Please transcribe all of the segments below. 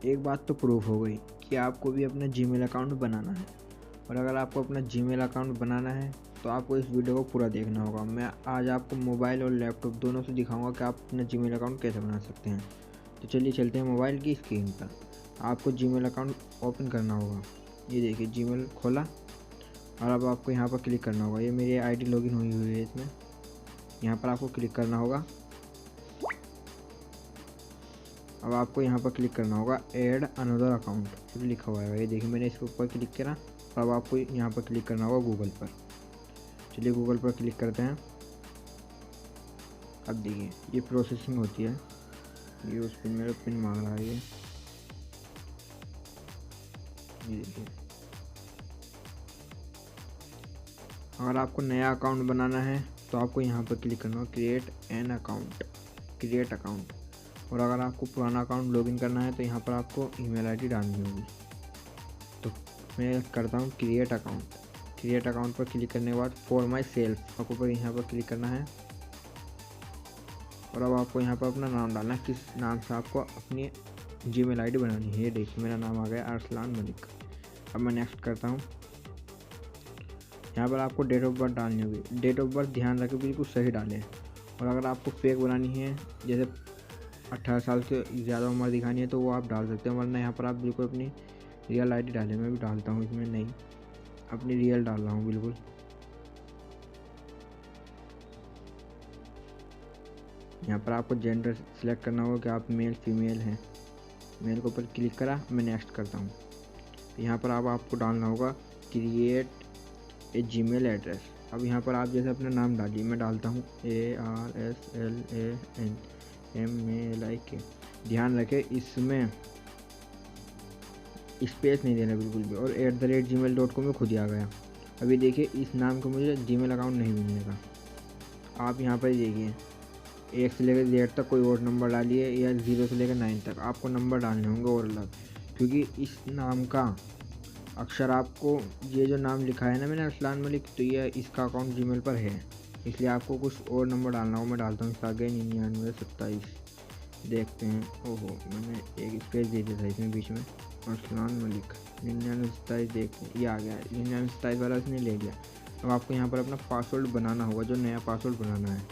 एक बात तो प्रूफ हो गई कि आपको भी अपना जीमेल अकाउंट बनाना है। और अगर आपको अपना जीमेल अकाउंट बनाना है तो आपको इस वीडियो को पूरा देखना होगा। मैं आज आपको मोबाइल और लैपटॉप दोनों से दिखाऊंगा कि आप अपना जीमेल अकाउंट कैसे बना सकते हैं। तो चलिए चलते हैं मोबाइल की स्क्रीन पर। आपको जीमेल अकाउंट ओपन करना होगा। ये देखिए जीमेल खोला और अब आपको यहाँ पर क्लिक करना होगा। ये मेरी आईडी लॉगिन हुई है इसमें। यहाँ पर आपको क्लिक करना होगा। अब आपको यहाँ पर क्लिक करना होगा ऐड अनदर अकाउंट लिखा हुआ है। ये देखिए मैंने इसके ऊपर क्लिक करा। अब आपको यहाँ पर क्लिक करना होगा गूगल पर। चलिए गूगल पर क्लिक करते हैं। अब देखिए ये प्रोसेसिंग होती है। ये उस पिन मेरा पिन मांग रहा है। ये देखिए अगर आपको नया अकाउंट बनाना है तो आपको यहाँ पर क्लिक करना होगा create an account, create account. और अगर आपको पुराना अकाउंट लॉगिन करना है तो यहाँ पर आपको ईमेल आईडी डालनी होगी। तो मैं करता हूँ क्रिएट अकाउंट। क्रिएट अकाउंट पर क्लिक करने के बाद फॉर माई सेल्फ आपको पर यहाँ पर क्लिक करना है। और अब आपको यहाँ पर अपना नाम डालना है, किस नाम से आपको अपनी जीमेल आईडी बनानी है। ये देखिए मेरा नाम आ गया अरसलान मलिक। अब मैं नेक्स्ट करता हूँ। यहाँ पर आपको डेट ऑफ बर्थ डालनी होगी। डेट ऑफ बर्थ ध्यान रखें बिल्कुल सही डालें। और अगर आपको फेक बनानी है, जैसे 18 साल से ज़्यादा उम्र दिखानी है, तो वो आप डाल सकते हैं। वरना यहाँ पर आप बिल्कुल अपनी रियल आईडी डालें। मैं भी डालता हूँ इसमें, नहीं अपनी रियल डाल रहा हूँ बिल्कुल। यहाँ पर आपको जेंडर सेलेक्ट करना होगा कि आप मेल फीमेल हैं। मेल के ऊपर क्लिक करा, मैं नेक्स्ट करता हूँ। यहाँ पर आपको डालना होगा क्रिएट ए जीमेल एड्रेस। अब यहाँ पर आप जैसे अपना नाम डालिए। मैं डालता हूँ ARSLANMALIK। ध्यान रखें इसमें स्पेस नहीं देना बिल्कुल भी। और @gmail.com में खुद ही आ गया। अभी देखिए इस नाम को मुझे जीमेल अकाउंट नहीं मिलने का। आप यहाँ पर देखिए 1 से लेकर Z तक कोई और नंबर डालिए, या 0 से लेकर 9 तक आपको नंबर डालने होंगे और अलग। क्योंकि इस नाम का अक्षर आपको, ये जो नाम लिखा है ना मैंने अरसलान मलिक, तो ये इसका अकाउंट जीमेल पर है, इसलिए आपको कुछ और नंबर डालना होगा। मैं डालता हूँ इसका आगे 9927। देखते हैं, ओहो मैंने एक स्पेस दे दिया था इसमें बीच में। अरसलान मलिक 9927, देखते हैं ये आ गया। 9927 वाला इसने ले लिया। अब आपको यहाँ पर अपना पासवर्ड बनाना होगा, जो नया पासवर्ड बनाना है।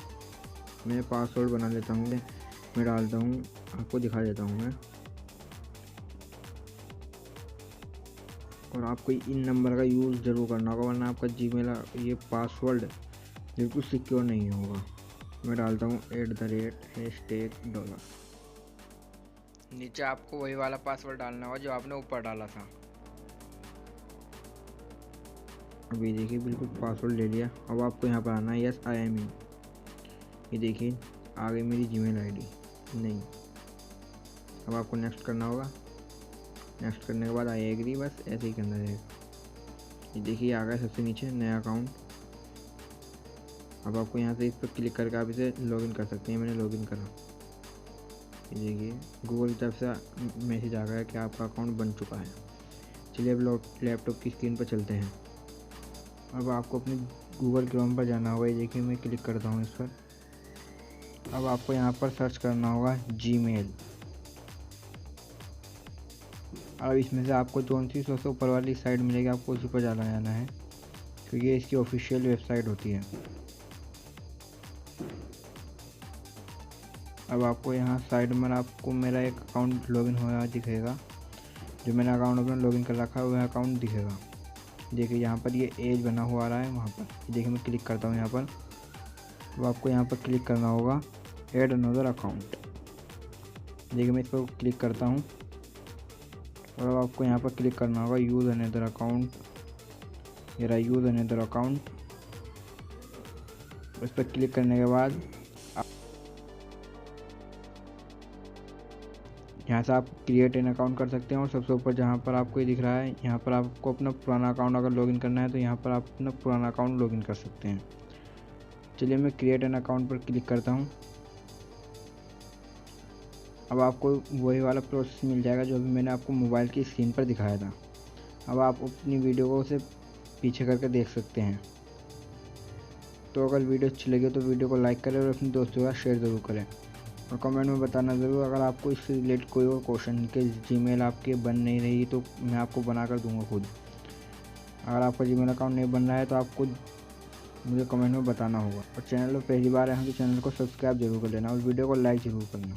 मैं पासवर्ड बना लेता हूँ। मैं डालता हूँ, आपको दिखा देता हूँ मैं। और आपको इन नंबर का यूज़ ज़रूर करना होगा, वरना आपका जीमेल ये पासवर्ड बिल्कुल सिक्योर नहीं होगा। मैं डालता हूँ @#$। नीचे आपको वही वाला पासवर्ड डालना होगा जो आपने ऊपर डाला था। अभी देखिए बिल्कुल पासवर्ड ले लिया। अब आपको यहाँ पर आना है यस आई एम इन। ये देखिए आ गई मेरी जीमेल आईडी। नहीं, अब आपको नेक्स्ट करना होगा। नेक्स्ट करने के बाद आई एग्री, बस ऐसे ही करना रहेगा। ये देखिए आ गया सबसे नीचे नया अकाउंट। अब आपको यहाँ से इस पर क्लिक करके आप इसे लॉगिन कर सकते हैं। मैंने लॉगिन करा। ये देखिए गूगल की तरफ से मैसेज आ गया कि आपका अकाउंट बन चुका है। चलिए अब लैपटॉप की स्क्रीन पर चलते हैं। अब आपको अपने गूगल क्रोम पर जाना होगा। ये देखिए मैं क्लिक करता हूँ इस पर। अब आपको यहाँ पर सर्च करना होगा जीमेल। अब इसमें से आपको कौन सी सबसे ऊपर वाली साइड मिलेगी, आपको उसी पर जाना है, क्योंकि ये इसकी ऑफिशियल वेबसाइट होती है। अब आपको यहाँ साइड में आपको मेरा एक अकाउंट लॉगिन हुआ दिखेगा। जो मैंने अकाउंट अपना लॉगिन कर रखा है वह अकाउंट दिखेगा। देखिए यहाँ पर ये एज बना हुआ आ रहा है वहाँ पर। देखिए मैं क्लिक करता हूँ यहाँ पर। तो आपको यहाँ पर क्लिक करना होगा ऐड अनदर अकाउंट। देखिए मैं इस पर क्लिक करता हूँ। और अब आपको यहाँ पर क्लिक करना होगा यूज़ अनदर अकाउंट। ये रहा यूज़ अनदर अकाउंट। उस पर क्लिक करने के बाद यहाँ से आप क्रिएट एन अकाउंट कर सकते हैं। और सबसे ऊपर जहाँ पर आपको ये दिख रहा है, यहाँ पर आपको अपना पुराना अकाउंट अगर लॉगिन करना है तो यहाँ पर आप अपना पुराना अकाउंट लॉगिन कर सकते हैं। चलिए मैं क्रिएट एन अकाउंट पर क्लिक करता हूँ। अब आपको वही वाला प्रोसेस मिल जाएगा जो अभी मैंने आपको मोबाइल की स्क्रीन पर दिखाया था। अब आप अपनी वीडियो को से पीछे करके देख सकते हैं। तो अगर वीडियो अच्छी लगी तो वीडियो को लाइक करें और अपने दोस्तों के साथ शेयर ज़रूर करें। और कमेंट में बताना ज़रूर। अगर आपको इससे रिलेटेड कोई और क्वेश्चन के जीमेल आपके बन नहीं रही तो मैं आपको बना कर दूंगा खुद। अगर आपका जीमेल अकाउंट नहीं बन रहा है तो आपको मुझे कमेंट में बताना होगा। और चैनल पर पहली बार आए हैं तो चैनल को सब्सक्राइब जरूर कर लेना और वीडियो को लाइक ज़रूर करना।